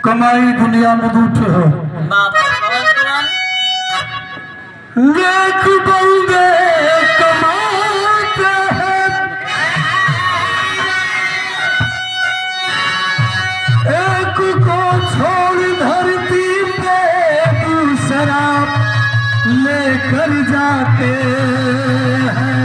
कमाई दुनिया में दूठे हो देख बंदे कमाते हैं, एक को छोड़ धरती पे दूसरा लेकर जाते हैं।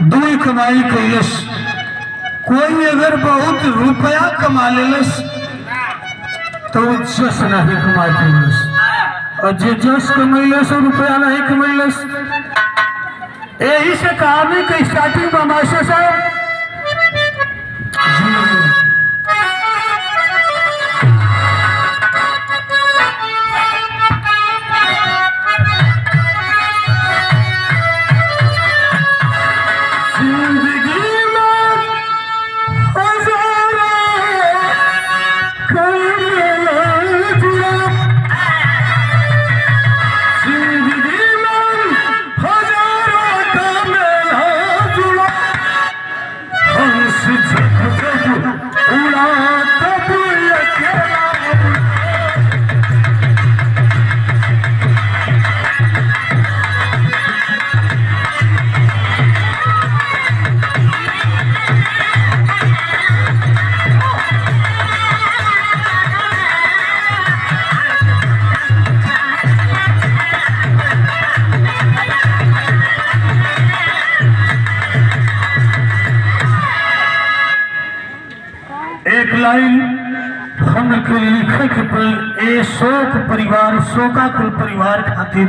दुई कमाई कैलस, कोई अगर बहुत रुपया कमा लेलस तो जस नहीं कमा कैलस, और जे जस कमैलस और रुपया नहीं कमैलस। यही से कहानी के स्टार्टिंग में मास्टर साहब एक लाइन हम के लिखे के पर ए शोक परिवार शोकाकुल परिवार खातिर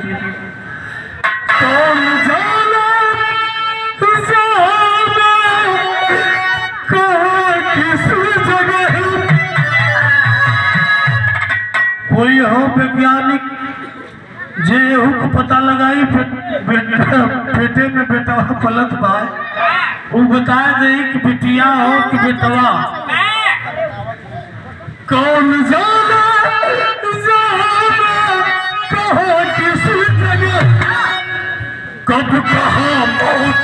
कौन जाने किस जगह कोई हो वैज्ञानिक जे को पता लगाई बेटे में बेटा पलत बा वो बता दे कि बेटिया हो कि बेटवा। कौन जाने कहो किस जगह कब कहा मौत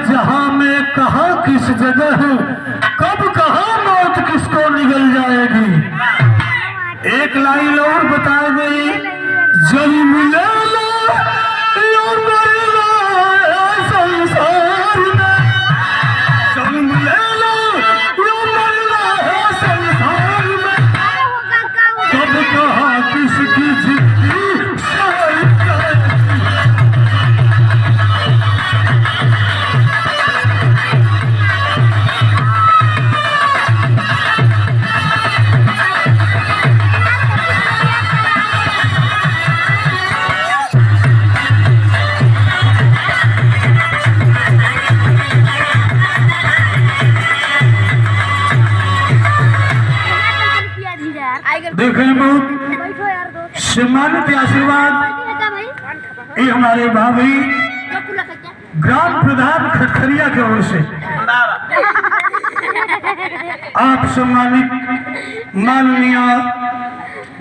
जहां में कहा किस जगह कब कहा मौत किसको निगल जाएगी। एक लाइन और बता गई जन्म ले लो संसार में, जन्म ले लो संसार में, कब कहा किसकी जिंदगी देखें बहुत सम्मानित आशीर्वाद ये हमारे भाभी ग्राम प्रधान खटखरिया की ओर से आप सम्मानित माननीय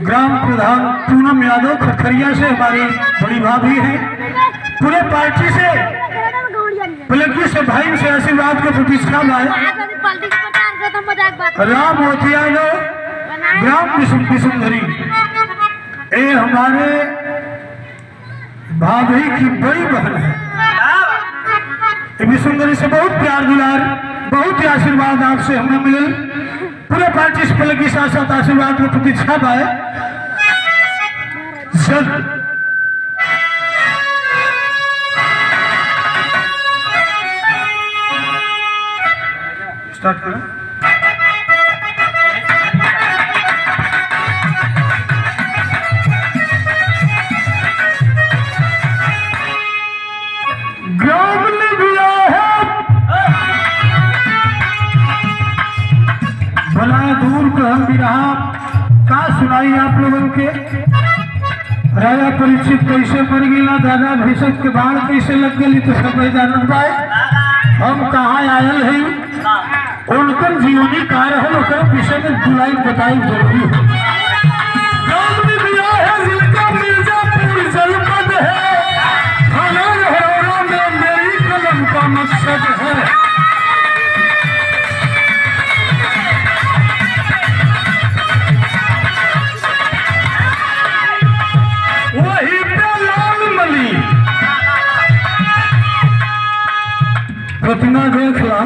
ग्राम प्रधान पूनम यादव खटखरिया से हमारी बड़ी भाभी हैं। पूरे पार्टी से पलकी से भाई से आशीर्वाद के प्रतीक्षा में राम मोतियानो ग्राम विसुंधरी ये हमारे भाभी की बड़ी बहन है। विसुंधरी से बहुत प्यार दुलार बहुत ही आशीर्वाद आपसे हमें मिले। पूरे पार्टी से पलकी साथ साथ आशीर्वाद की प्रतीक्षा में स्टार्ट करें। ग्राम ने दिया है बना दूर को हम भी रहा का सुनाई आप लोगों के। राजा परीक्षित कैसे मर गया, दादा भीषण के बाढ़ कैसे लग गई तो सब जानत पाए। हम कहाँ आयल है उनकर जीवनी कार्य है उनका विषय में बुलाई बताई जरूरी है। ग्राम में दिया है जिनका मिर्जापुर जनपद है, थाना लहरौरा में मेरी कलम का मकसद है। वही पे लाल मली प्रतिमा देख ला,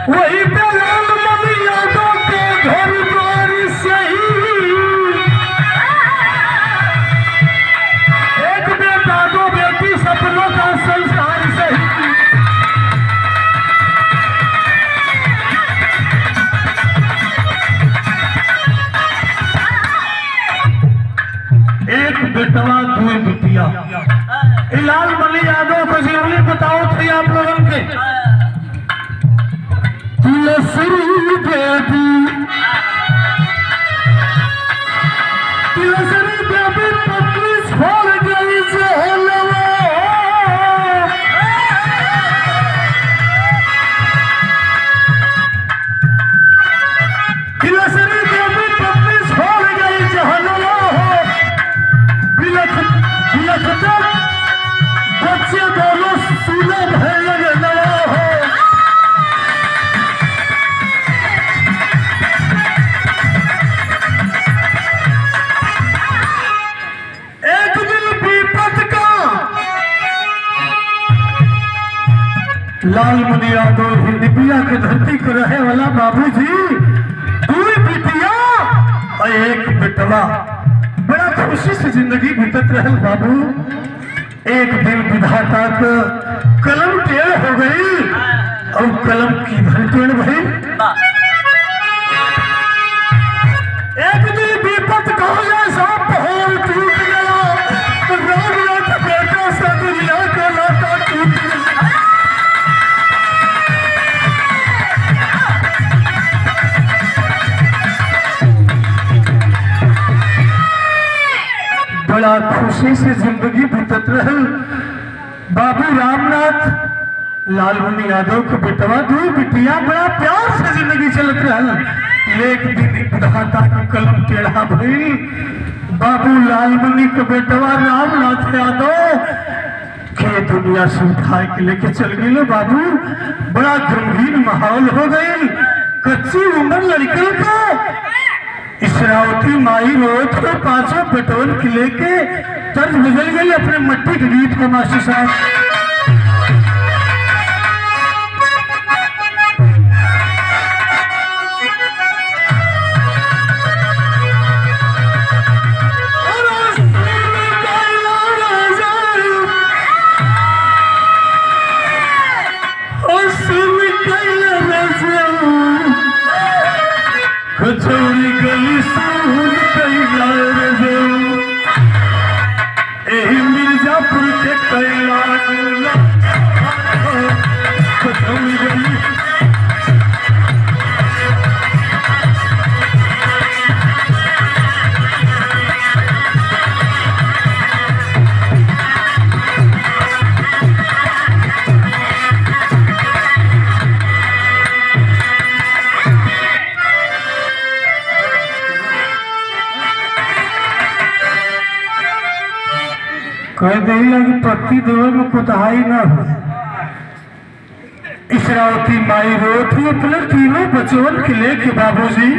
वही पे लाल मली यादों के घर द्वार सही। एक बेटा दो बेटी सपनों का संसार सही। एक बेटवा दो बिटिया। लाल मली यादव को जीवनी बताओ थे आप लोगों के। तिलसरी देवी पत्नी छोड़ गई जहलवा। तिलसरी देवी पत्नी छोड़ गई जहलवा हो। बिलखता बच्चे दोनों सूने भय लगे नवा हो। एक दिन विपत का लाल मनी यादव हिंदिया के धरती को रहे वाला बाबूजी दो बिटिया और एक बेटवा बड़ा खुशी से जिंदगी बीतत रहे बाबू। एक दिन विधाता को कलम टेढ़ हो गई और कलम की धन टेढ़ भई। एक दिन विपत का ऐसा पहाड़ टूट गया तो राम बेटा से दुनिया का नाता टूट गया। बड़ा खुशी से जिंदगी बीतत रहे बाबू रामनाथ लाल मनी यादव के बेटवा दो बिटिया बड़ा प्यार से जिंदगी चलत रहे। एक दिन विधाता की कलम टेढ़ा भई। बाबू लाल मनी के बेटवा रामनाथ यादव के दुनिया से उठा के लेके चल गए। बाबू बड़ा गंभीर माहौल हो गई। कच्ची उम्र लड़कल का इसरावती माई रोज को पांचों पेट्रोल की लेके तर्ज बदल गई अपने मट्टी के गीत को मास्टर साहब। कचौड़ी गली सून कैलार जो यही मिर्जापुर के कैलार कह दिला कि पत्ती देवे में कुतहाई न हो। इसरावती माई रोती अपने तीनों बचवन के लेके बाबूजी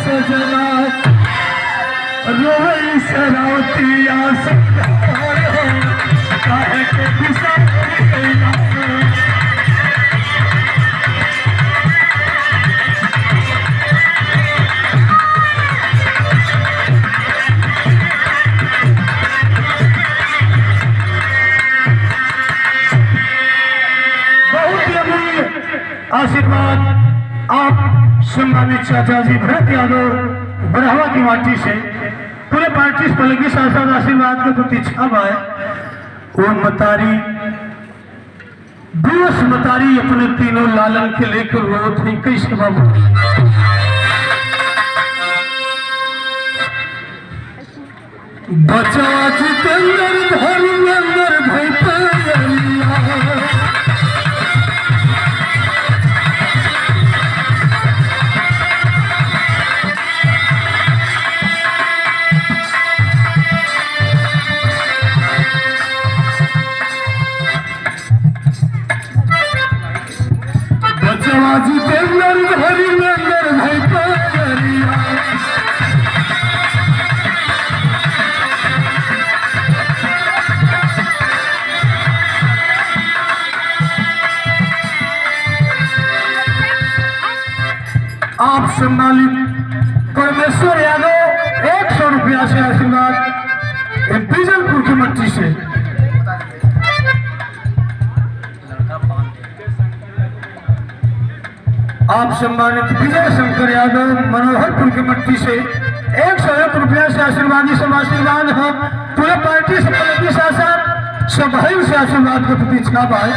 सजना रोई शरावती आस काहे के पिसा गइला। बहुत ही अमूल्य आशीर्वाद आप सम्मानित चाचा जी भरत यादव बरहवा की माटी से पूरे पार्टी पर लगी सांसद आशीर्वाद के प्रति छाप आए। वो मतारी बेस मतारी अपने तीनों लालन के लेकर वो थे कैसे बाबू बचा जितेंद्र धर्मेंद्र भैया जितेंद्र धर्मेंद्र भैया आप सम्मानित परमेश्वर यादव 100 रुपया से आशीर्वाद बीजलपुर की मट्टी से आप सम्मानित विजय शंकर यादव मनोहरपुर की मट्टी से 101 रुपया से आशीर्वादी सब आशीर्वाद हो। पूरे पार्टी से पलटी शासन सभी से आशीर्वाद के प्रति छाप आए।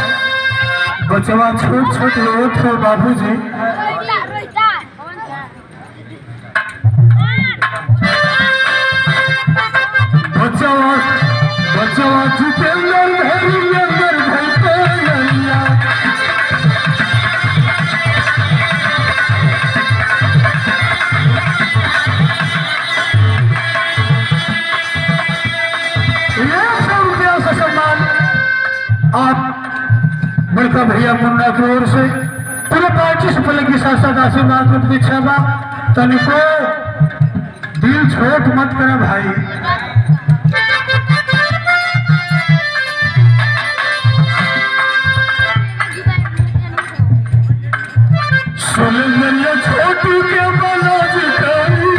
बचवा छोट छोट लोग थे बाबू जी बचवा जितेंद्र धर्मेंद्र भैया आप बड़का भैया मुन्ना की ओर से पूरे पार्टी से पहले की शासक आशीर्वाद को पीछा बा तनिको दिल छोट मत करे भाई। सुन मेरे छोटू के बालाज करी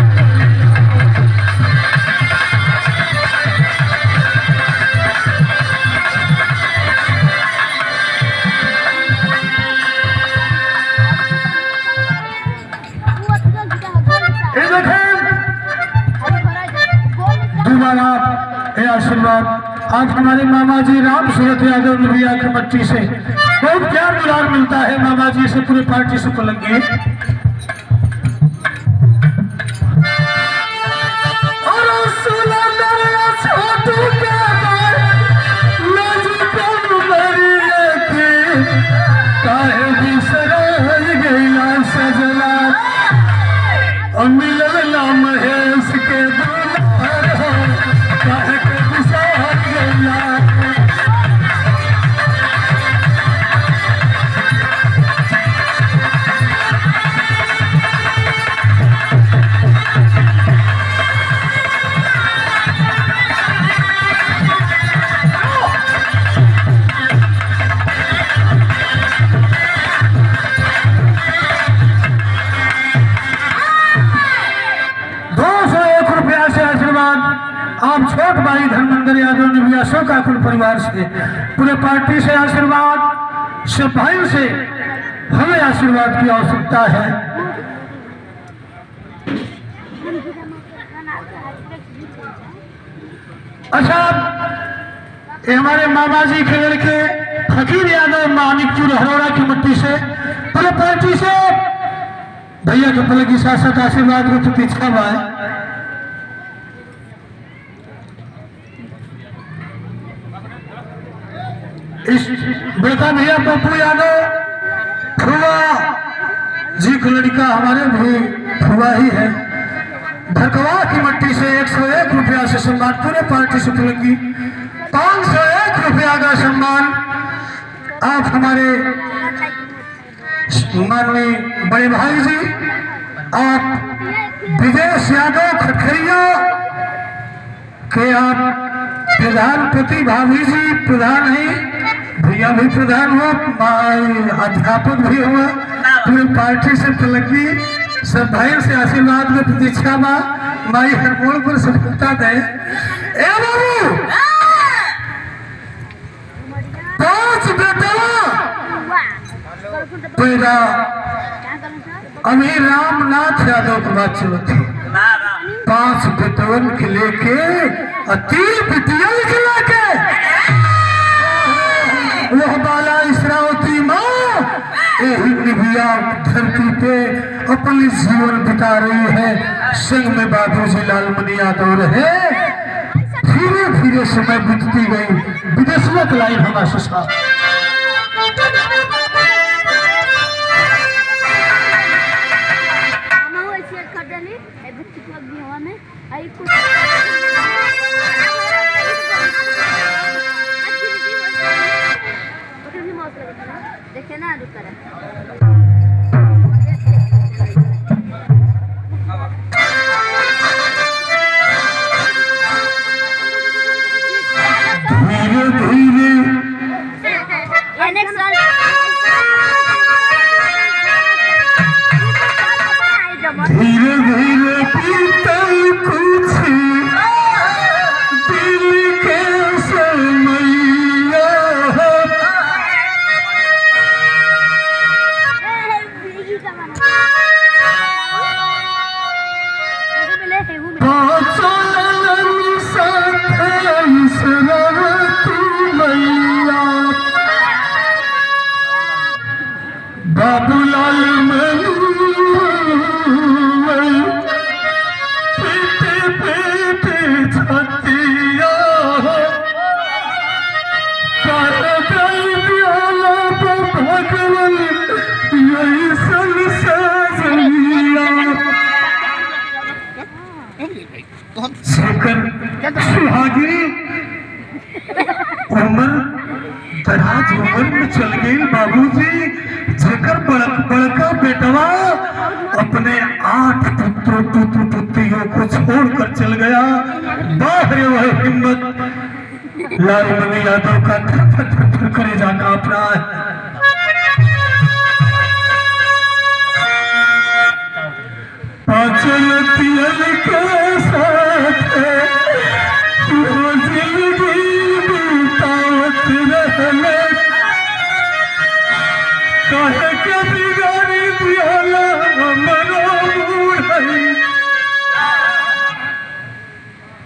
आशीर्वाद आज हमारे मामा जी राम सूरत यादव नबिया की मट्टी से बहुत प्यार दुलार मिलता है मामा जी से पूरी पार्टी से पलंगे मिलन नाम है उसके आप छोट भाई धर्मेंद्र यादव ने भी अशोक आकुल परिवार से पूरे पार्टी से आशीर्वाद सफाई से हमें आशीर्वाद की आवश्यकता है। अच्छा ये हमारे मामा जी के लड़के फकीर यादव मानिकपुर हरोड़ा की मट्टी से पूरे पार्टी से भैया के पल की शासक आशीर्वाद को प्रतीक्षा है। इस बेटा भैया पप्पू यादव फुआ जी का लड़का हमारे भी फुआ ही है। धरकवा की मट्टी से 101 रुपया से सम्मान पूरे पार्टी से लगी 501 रुपया का सम्मान आप हमारे माननीय बड़े भाई जी आप विदेश यादव खटखरिया के आप प्रधानपति भाभी जी प्रधान है भैया भी प्रधान हुआ अध्यापक भी हुआ पूरी पार्टी से लगी सब भाई से आशीर्वाद में प्रतीक्षा बा माई हरमोल पर सफलता दे। ए बाबू 5 बेटा पैदा अमीर रामनाथ यादव की बात चलती 5 बेटवन के लेके 3 बिटिया के लेके वह बाला इसरावती माँ यही निभिया धरती पे अपनी जीवन बिता रही है। संग में बाबूजी लालमणि यादव रहे। धीरे धीरे समय बीतती गई विदेश में कलाई हमारे साथ देखे ना दूसरा धीरे धीरे धीरे धीरे पीतल कुछ दिल के समैया बाबूलाल पेटे पेटे छतिया भगवान यही सुहागिनी उम्र दराज उम्र में चल गई बाबूजी जेकर बड़का बेटवा अपने 8 पुत्रियों को छोड़कर चल गया। बाहर वह हिम्मत लालमणि यादव का थर करेजा कांप रहा है। पाचन तियल के साथ वो जिंदगी बितावत रहले काहे के बिगाड़ी दियाला मनो बूढ़ई।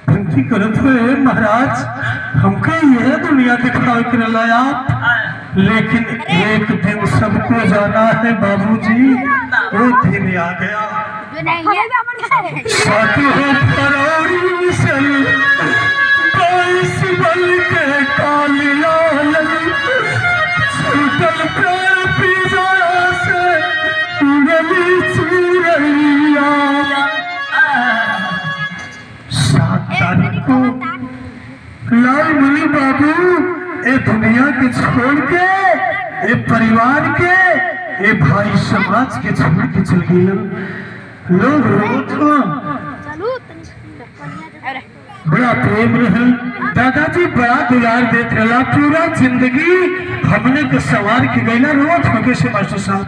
विनती करत हुए महाराज हमके यह दुनिया दिखावे के लाया लेकिन एक दिन सबको जाना है बाबूजी। वो दिन आ गया साथी हो फरौरी सल 22 बल के कालिया छूटल प्यार पिजा से उड़ली चुरैया। 7 तारीख को लालमणि बाबू ये दुनिया के छोड़ के ये परिवार के ये भाई समाज के छोड़ के चल गए। लोग रोत बड़ा प्रेम रहे दादाजी बड़ा दुलार देते रहा पूरा जिंदगी हमने के सवार की गई ना रोज होके से मास्टर साहब।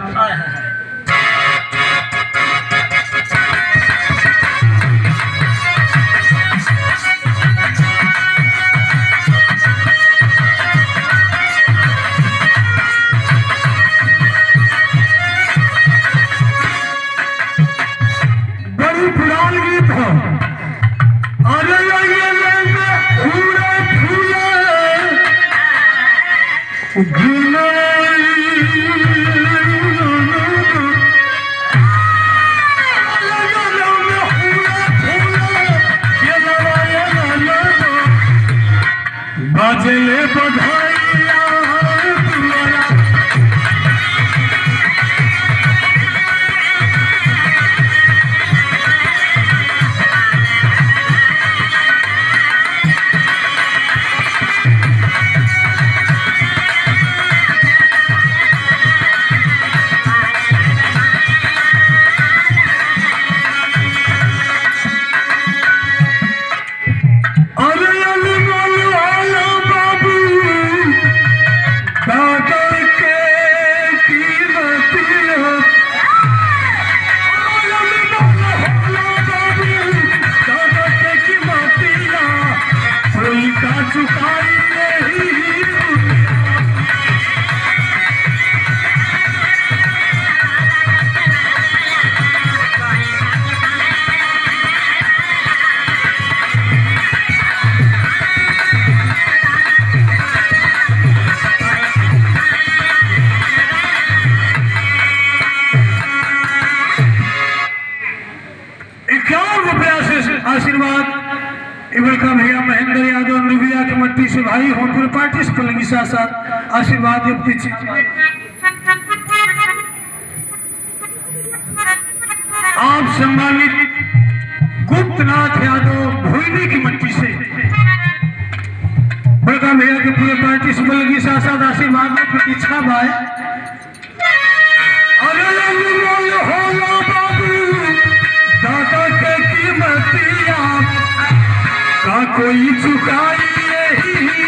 बाजले बधाइया इबल का भैया महेंद्र यादव अनुबिया के मट्टी से भाई होमपुर पार्टी से पलंगी साथ आशीर्वाद आप सम्मानित गुप्तनाथ यादव भोईनी की मट्टी से बड़का भैया के पूरे पार्टी से पलंगी साथ आशीर्वाद में प्रतीक्षा भाई दादा के कीमतिया का कोई चुकाई यही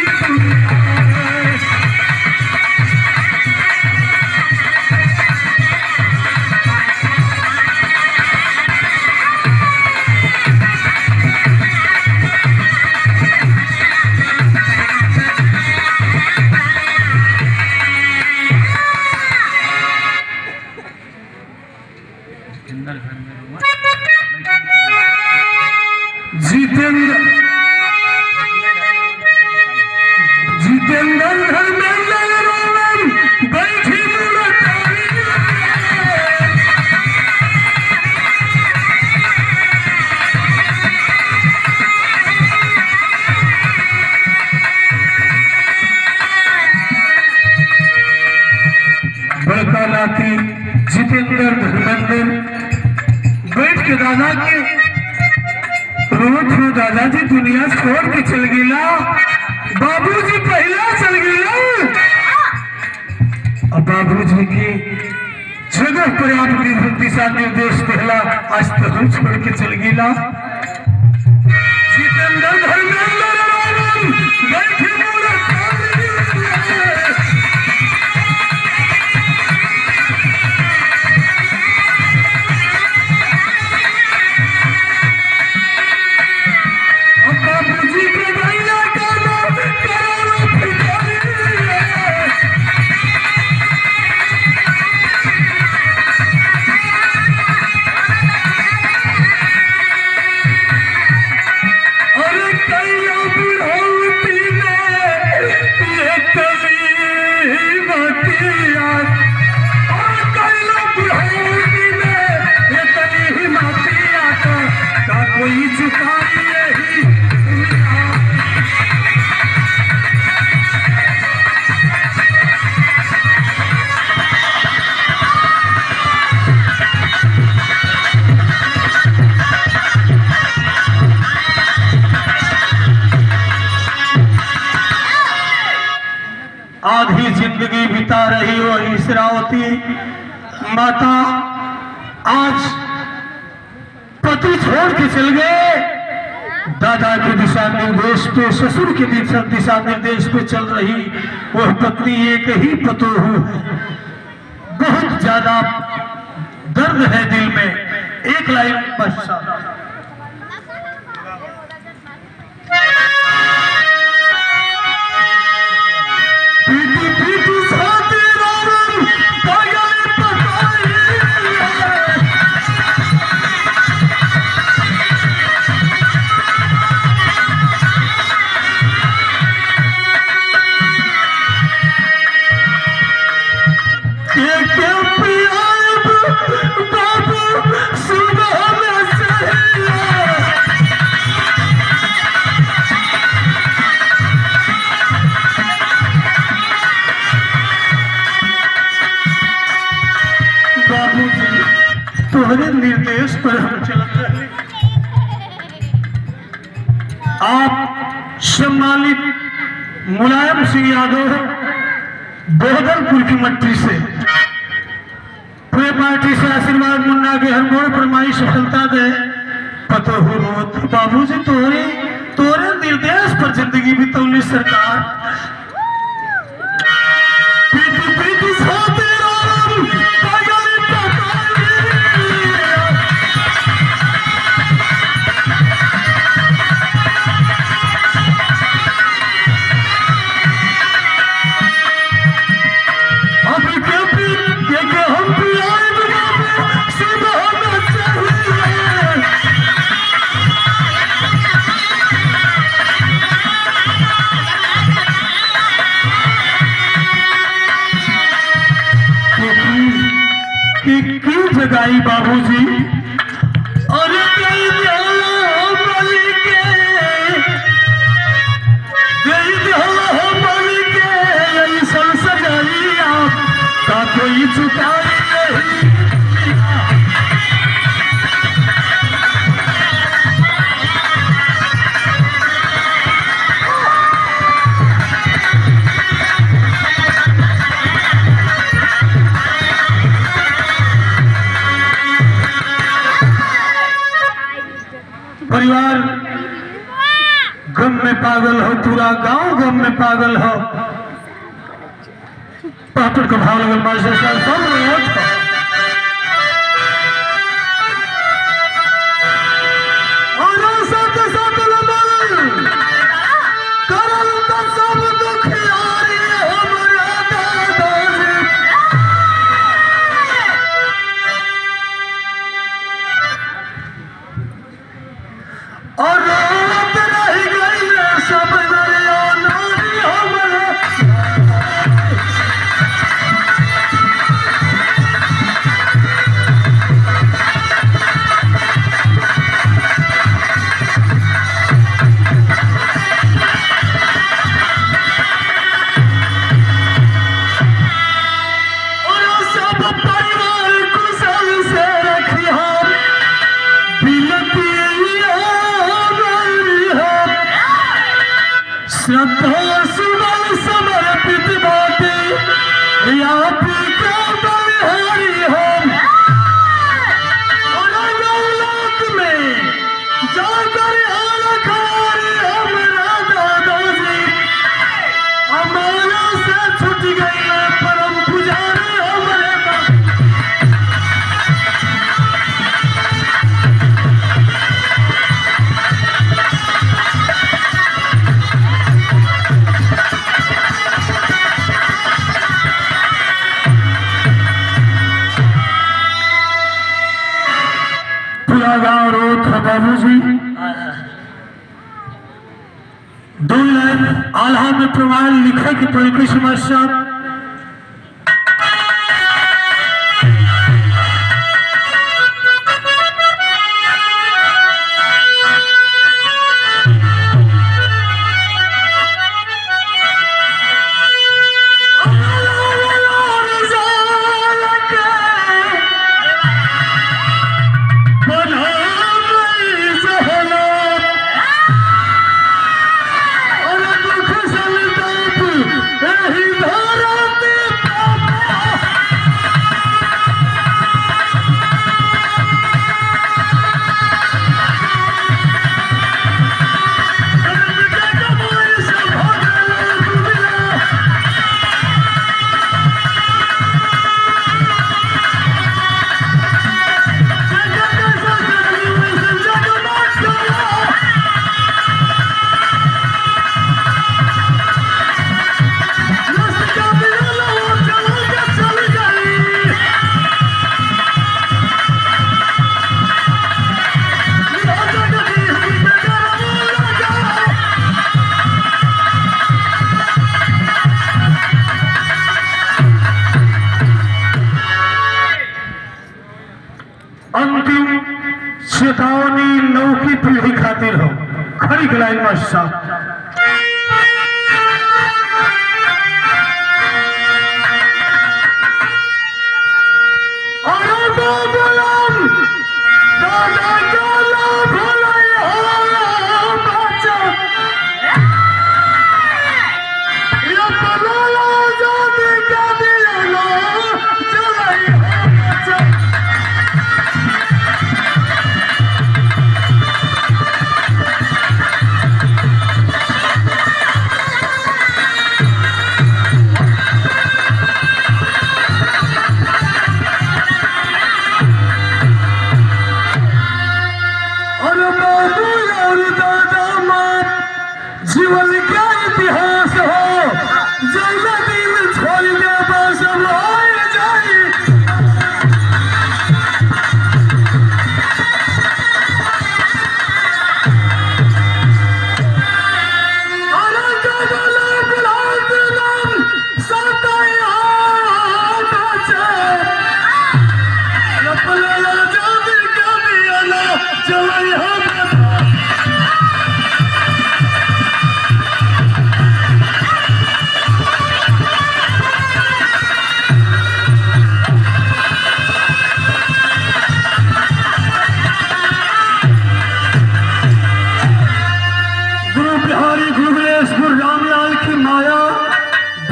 जितेंद्र धर्मेंद्र बैठी बड़का नाती जितेंद्र धर्मेंद्र बैठ के दादा के रोज हो दादाजी दुनिया छोड़ के चल गिला बाबूजी पहला चल गिला अब बाबूजी की जगह पर आप दिशा निर्देश पहला आज तो हम छोड़ के चल गिला जितेंद्र धर्मेंद्र बैठे आधी जिंदगी बिता रही हो इसरावती माता आज पति छोड़ के चल गए दादा के दिशा निर्देश पे ससुर के दिशा निर्देश पे चल रही वह पत्नी एक ही पतोह बहुत ज्यादा दर्द है दिल में एक लाइन बस तुम्हारे निर्देश पर हम चलते हैं आप सम्मानित मुलायम सिंह यादव बोधरपुर की मट्टी से पूरे पार्टी से आशीर्वाद मुन्ना के हर मोड़ फरमाई सफलता दे पतो हो बाबूजी तोरे निर्देश पर जिंदगी बितौली सरकार जगाई बाबूजी और कई बल के कोई चुकाई नहीं परिवार गम में पागल हो, पूरा गांव गम में पागल हो। पापड़ का भाव लगल मास्टर साहब सब रोज का और साथ लमल करल का सब दुखियारी हमरा दादाजी और रोत रह गई सब दरिया नारी हमरा श्रद्धा सुमन समर्पित बाटे आप का बलिहारी हम और गौलाक में जाकर आलखारी हमरा दादाजी हमारा से छूट गई परम पुजारी हमरे गाँव रोड था बाबूजी। 2 लाइन आल्हा में प्रमाण लिखे की पड़ी समस्या अंतिम चेतावनी नौकी पीढ़ी खातिर हो। खड़ी गलाई मास्टर साहब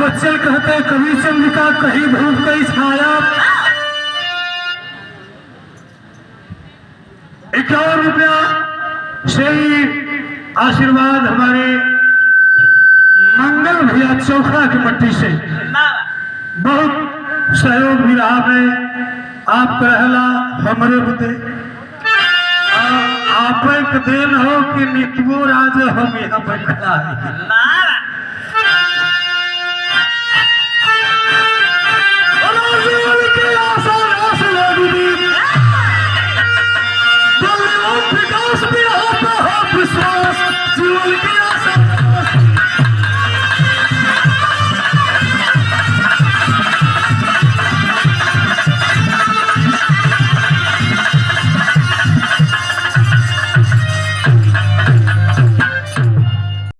बच्चन कहते कवि चंद्रिका कहीं धूप कहीं छाया। 51 रुपया से ही आशीर्वाद हमारे मंगल भैया चौखा की मट्टी से बहुत सहयोग भी रहा है। आप कहला हमारे बुते आप देन हो कि नितवो राज हम यहाँ पर खड़ा है।